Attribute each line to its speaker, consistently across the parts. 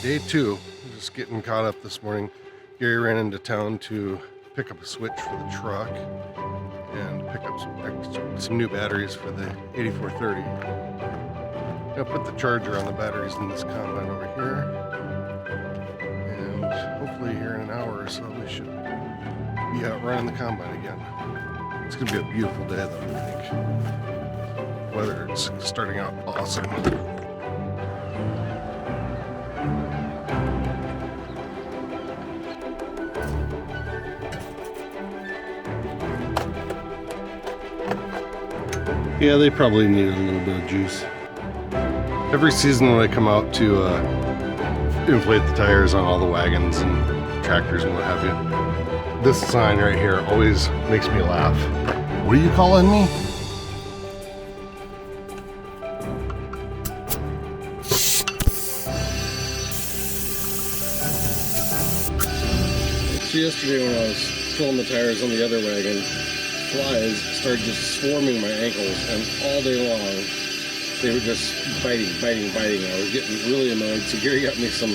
Speaker 1: Day two, just getting caught up this morning. Gary ran into town to pick up a switch for the truck and pick up some new batteries for the 8430. Gonna put the charger on the batteries in this combine over here, and hopefully here in an hour or so we should be out running the combine again. It's gonna be a beautiful day though, I think. Weather's starting out awesome. Yeah, they probably needed a little bit of juice. Every season when I come out to inflate the tires on all the wagons and tractors and what have you, this sign right here always makes me laugh. What are you calling me? So yesterday when I was filling the tires on the other wagon, flies started just swarming my ankles, and all day long they were just biting. I was getting really annoyed, so Gary got me some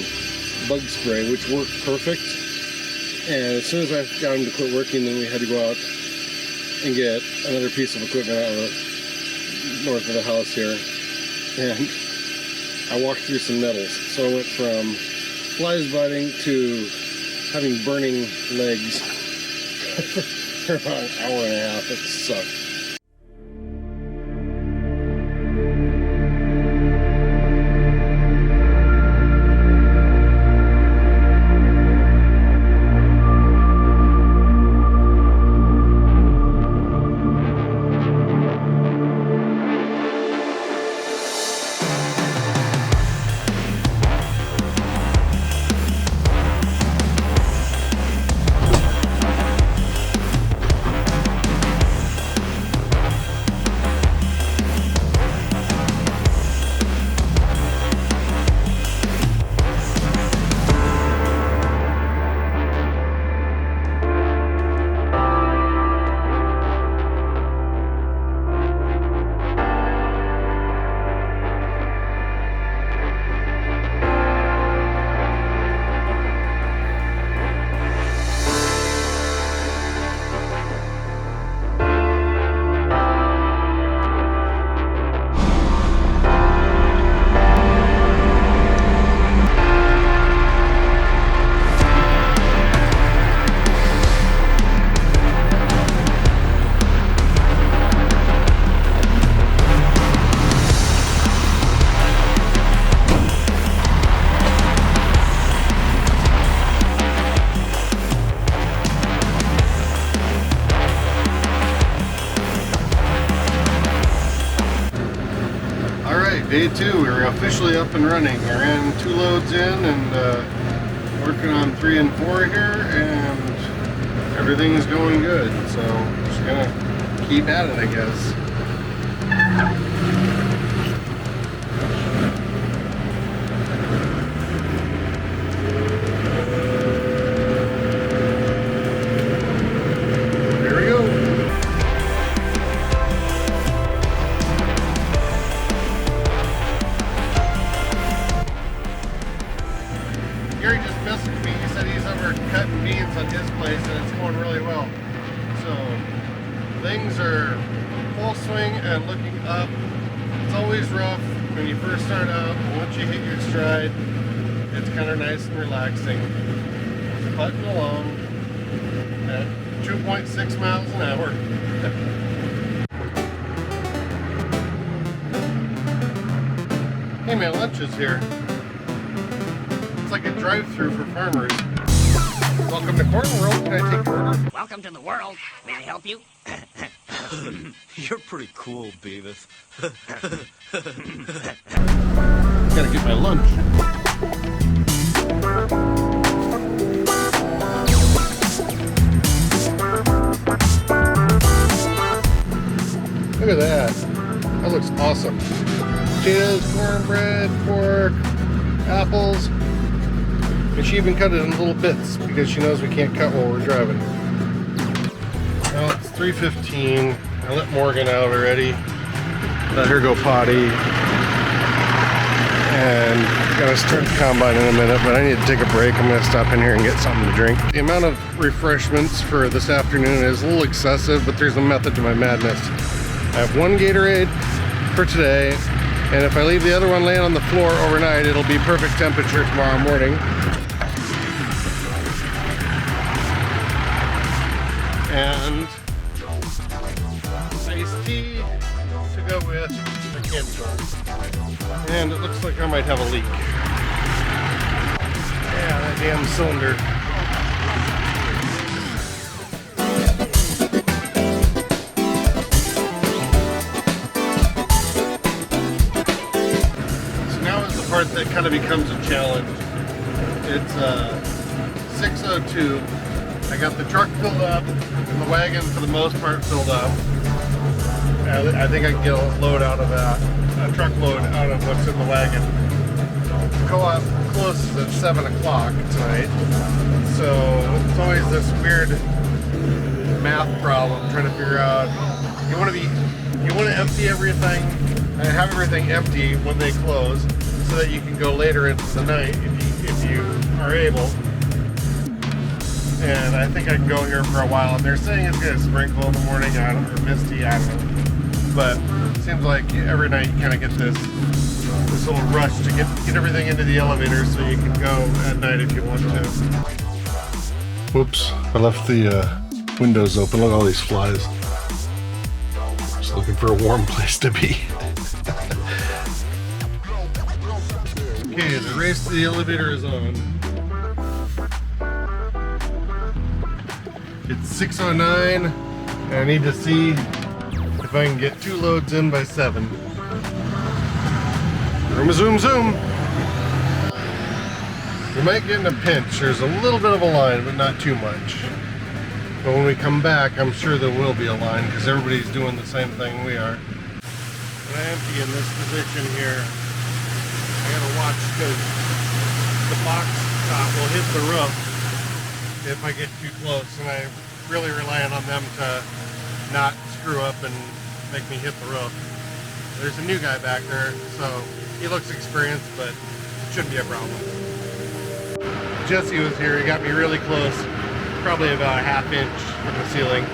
Speaker 1: bug spray, which worked perfect. And as soon as I got him to quit working, then we had to go out and get another piece of equipment out of the north of the house here, and I walked through some nettles. So I went from flies biting to having burning legs for about an hour and a half. It sucked. Day two, we're officially up and running. I ran 2 loads in and working on 3 and 4 here, and everything's going good. So just gonna keep at it, I guess. Gary just messaged me. He said he's over cutting beans on his place and it's going really well. So things are full swing and looking up. It's always rough when you first start out. Once you hit your stride, it's kind of nice and relaxing. Just putting along at 2.6 miles an hour. Hey man, lunch is here. It's like a drive-through for farmers. Welcome to Corn World. Can I take your order?
Speaker 2: Welcome to the world. May I help you?
Speaker 3: You're pretty cool, Beavis.
Speaker 1: Gotta get my lunch. Look at that. That looks awesome. Potatoes, cornbread, pork, apples. And she even cut it in little bits because she knows we can't cut while we're driving. Well, it's 3:15. I let Morgan out already. Let her go potty. and I'm gonna start the combine in a minute, but I need to take a break. I'm gonna stop in here and get something to drink. The amount of refreshments for this afternoon is a little excessive, but there's a method to my madness. I have one Gatorade for today, and if I leave the other one laying on the floor overnight, it'll be perfect temperature tomorrow morning. And iced tea to go with the can store. And it looks like I might have a leak. Yeah, that damn cylinder. So now is the part that kind of becomes a challenge. It's 6:02. I got the truck filled up and the wagon for the most part filled up. I think I can get a load out of that, a truckload out of what's in the wagon. The co-op closes at 7 o'clock tonight, so it's always this weird math problem trying to figure out. You want to empty everything and have everything empty when they close, so that you can go later into the night if you are able. And I think I can go here for a while. And they're saying it's going to sprinkle in the morning, or misty, I don't know. But it seems like every night you kind of get this little rush to get everything into the elevator so you can go at night if you want to. Whoops, I left the windows open. Look at all these flies. Just looking for a warm place to be. Okay, the race to the elevator is on. It's 6:09, and I need to see if I can get 2 loads in by 7. Zoom, zoom. We might get in a pinch. There's a little bit of a line, but not too much. But when we come back, I'm sure there will be a line because everybody's doing the same thing we are. When I empty in this position here, I gotta watch because the box top will hit the roof if I get too close, and I really rely on them to not screw up and make me hit the roof. There's a new guy back there, so he looks experienced, but it shouldn't be a problem. Jesse was here, he got me really close, probably about a ½ inch from the ceiling.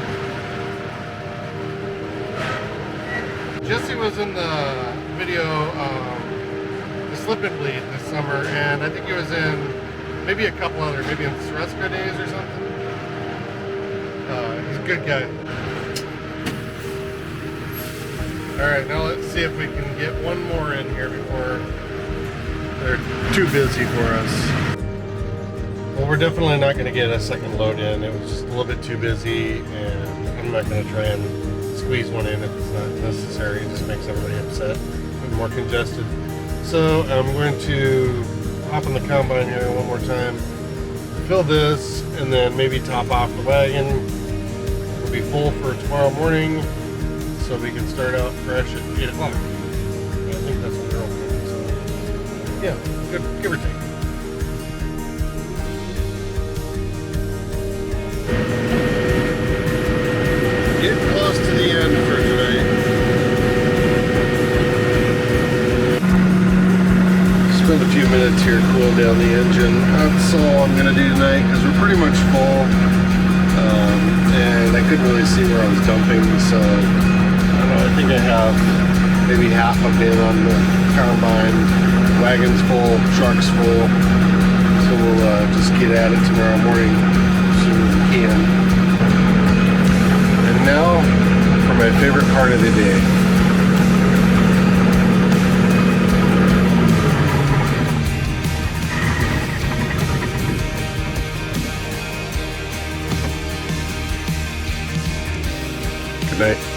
Speaker 1: Jesse was in the video, the Slip and Bleed this summer, and I think he was in maybe a couple other, maybe in Sresco Days or something. He's a good guy. Alright, now let's see if we can get one more in here before they're too busy for us. Well, we're definitely not going to get a second load in. It was just a little bit too busy, and I'm not going to try and squeeze one in if it's not necessary. It just makes everybody upset and more congested. So I'm going to hop on the combine here one more time, fill this, and then maybe top off the wagon. It'll be full for tomorrow morning, so we can start out fresh at 8 o'clock. I think that's what they're all doing, so yeah, good, give or take. Getting close to the end for tonight. Spend a few minutes here cooling down the engine. That's all I'm going to do tonight because we're pretty much full. And I couldn't really see where I was dumping, so I don't know, I think I have maybe half a bin on the combine. Wagon's full, truck's full. So we'll just get at it tomorrow morning as soon as we can. And now for my favorite part of the day. Good night.